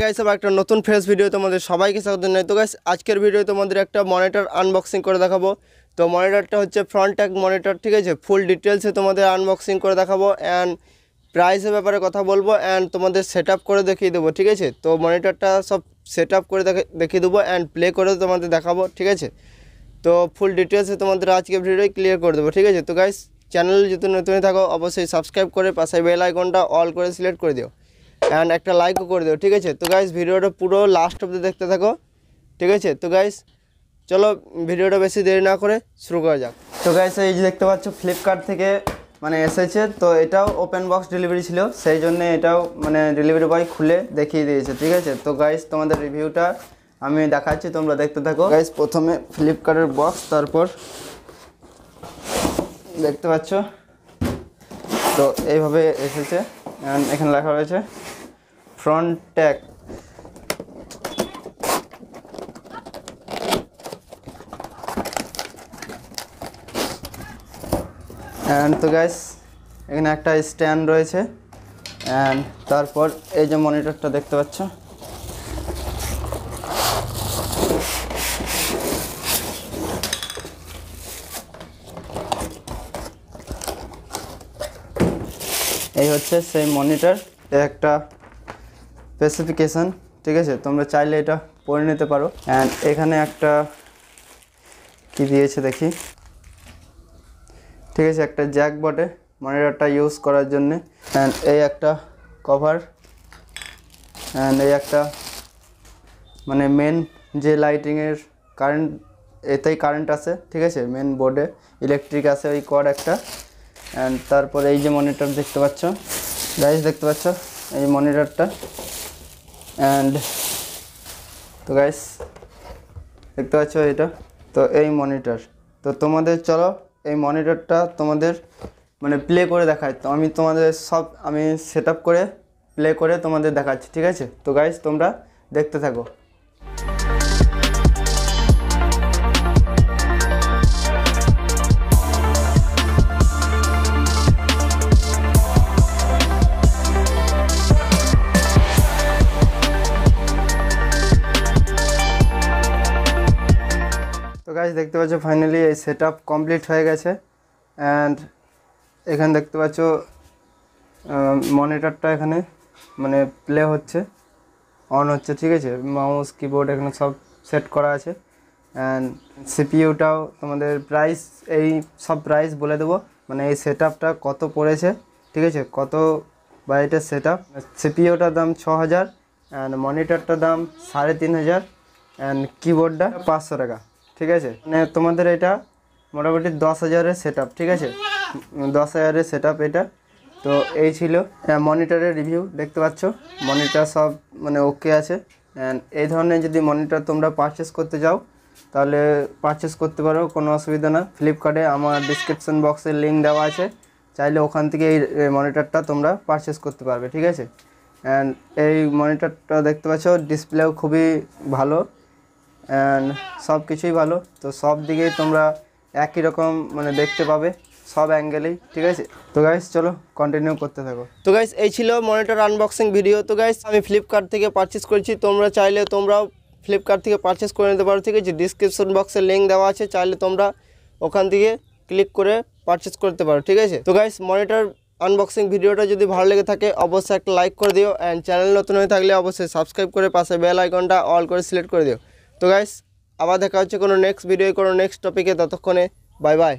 Guys আবার একটা নতুন ফ্রেশ ভিডিও তোমাদের সবাইকে স্বাগত জানাই। তো গাইস আজকের ভিডিও তোমাদের একটা মনিটর আনবক্সিং করে দেখাবো। তো মনিটরটা হচ্ছে ফ্রন্ট ট্যাগ মনিটর, ঠিক আছে। ফুল ডিটেলসে তোমাদের আনবক্সিং করে দেখাবো অ্যান্ড প্রাইসের ব্যাপারে কথা বলবো অ্যান্ড তোমাদের সেট আপ করে দেখিয়ে দেবো, ঠিক আছে। তো মনিটরটা সব সেট আপ করে দেখিয়ে দেবো অ্যান্ড প্লে করে তোমাদের দেখাবো, ঠিক আছে। তো ফুল ডিটেলসে তোমাদের আজকে ভিডিওই ক্লিয়ার করে দেবো, ঠিক আছে। তো গাইস চ্যানেলে যদি নতুন থাকো অবশ্যই সাবস্ক্রাইব করে পাশে বেল আইকনটা অল করে সিলেক্ট করে দিও অ্যান্ড একটা লাইকও করে দিও, ঠিক আছে। তো গাইস ভিডিওটা পুরো লাস্ট অবধি দেখতে থাকো, ঠিক আছে। তো গাইস চলো ভিডিওটা বেশি দেরি না করে শুরু করা যাক। তো গাইস এই যে দেখতে পাচ্ছ ফ্লিপকার্ট থেকে মানে এসেছে। তো এটাও ওপেন বক্স ডেলিভারি ছিল, সেই জন্য এটাও মানে ডেলিভারি বয় খুলে দেখিয়ে দিয়েছে, ঠিক আছে। তো গাইস তোমাদের রিভিউটা আমি দেখাচ্ছি, তোমরা দেখতে থাকো। গাইস প্রথমে ফ্লিপকার্টের বক্স, তারপর দেখতে পাচ্ছ তো এইভাবে এসেছে অ্যান্ড এখানে লেখা রয়েছে ফ্রন্ট ট্যাগ। অ্যান্ড তো গাইস এখানে একটা স্ট্যান্ড রয়েছে অ্যান্ড তারপর এই যে মনিটরটা দেখতে পাচ্ছ, এই হচ্ছে সেই মনিটর, একটা স্পেসিফিকেশান, ঠিক আছে। তোমরা চাইলে এটা পড়ে নিতে পারো। অ্যান্ড এখানে একটা কি দিয়েছে দেখি, ঠিক আছে, একটা জ্যাক বটে মনিটরটা ইউজ করার জন্যে। অ্যান্ড এই একটা কভার অ্যান্ড এই একটা মানে মেন যে লাইটিংয়ের কারেন্ট, এতেই কারেন্ট আসে, ঠিক আছে। মেন বোর্ডে ইলেকট্রিক আসে, ওই কর্ড একটা। অ্যান্ড তারপর এই যে মনিটর দেখতে পাচ্ছ গাইস, দেখতে পাচ্ছ এই মনিটরটা। অ্যান্ড তো গাইস দেখতে পাচ্ছ এটা, তো এই মনিটর। তো তোমাদের চলো এই মনিটরটা তোমাদের মানে প্লে করে দেখাই। তো আমি তোমাদের সব আমি সেট আপ করে প্লে করে তোমাদের দেখাচ্ছি, ঠিক আছে। তো গাইস তোমরা দেখতে থাকো। তো গাইস দেখতে পাচ্ছ ফাইনালি এই সেট আপ কমপ্লিট হয়ে গেছে। অ্যান্ড এখানে দেখতে পাচ্ছ মনিটরটা এখানে মানে প্লে হচ্ছে, অন হচ্ছে, ঠিক আছে। মাউস কিবোর্ড এখানে সব সেট করা আছে। অ্যান্ড সিপিইউটাও তোমাদের প্রাইস, এই সব প্রাইস বলে দেবো, মানে এই সেট আপটা কত পড়েছে, ঠিক আছে, কত বাজেটের সেট আপ। সিপিইউটার দাম 6000 অ্যান্ড মনিটরটার দাম 3500 অ্যান্ড কিবোর্ডটা 500 টাকা, ঠিক আছে। মানে তোমাদের এটা মোটামুটি 10,000-এর সেট আপ, ঠিক আছে। 10,000-এর সেট আপ এটা। তো এই ছিল মনিটরের রিভিউ, দেখতে পাচ্ছ মনিটর সব মানে ওকে আছে। অ্যান্ড এই ধরনের যদি মনিটর তোমরা পারচেস করতে যাও তাহলে পারচেস করতে পারো, কোনো অসুবিধা না। ফ্লিপকার্টে আমার ডিসক্রিপশন বক্সের লিঙ্ক দেওয়া আছে, চাইলে ওখান থেকে এই মনিটরটা তোমরা পারচেস করতে পারবে, ঠিক আছে। অ্যান্ড এই মনিটরটা দেখতে পাচ্ছ ডিসপ্লেও খুবই ভালো অ্যান্ড সব কিছুই ভালো। তো সব দিকেই তোমরা একই রকম মানে দেখতে পাবে, সব অ্যাঙ্গেলেই, ঠিক আছে। তো গাইস চলো কন্টিনিউ করতে থাকো। তো গাইস এই ছিল মনিটর আনবক্সিং ভিডিও। তো গাইস আমি ফ্লিপকার্ট থেকে পারচেস করেছি, তোমরা চাইলে তোমরাও ফ্লিপকার্ট থেকে পারচেস করে নিতে পারো, ঠিক আছে। ডিসক্রিপশন বক্সে লিঙ্ক দেওয়া আছে, চাইলে তোমরা ওখান থেকে ক্লিক করে পারচেস করতে পারো, ঠিক আছে। তো গাইস মনিটর আনবক্সিং ভিডিওটা যদি ভালো লেগে থাকে অবশ্যই একটা লাইক করে দিও অ্যান্ড চ্যানেল নতুন হয়ে থাকলে অবশ্যই সাবস্ক্রাইব করে পাশে বেল আইকনটা অল করে সিলেক্ট করে দিও। তো গাইস আবার দেখা হচ্ছে কোনো নেক্সট ভিডিও, কোনো নেক্সট টপিকে। ততক্ষণে বাই বাই।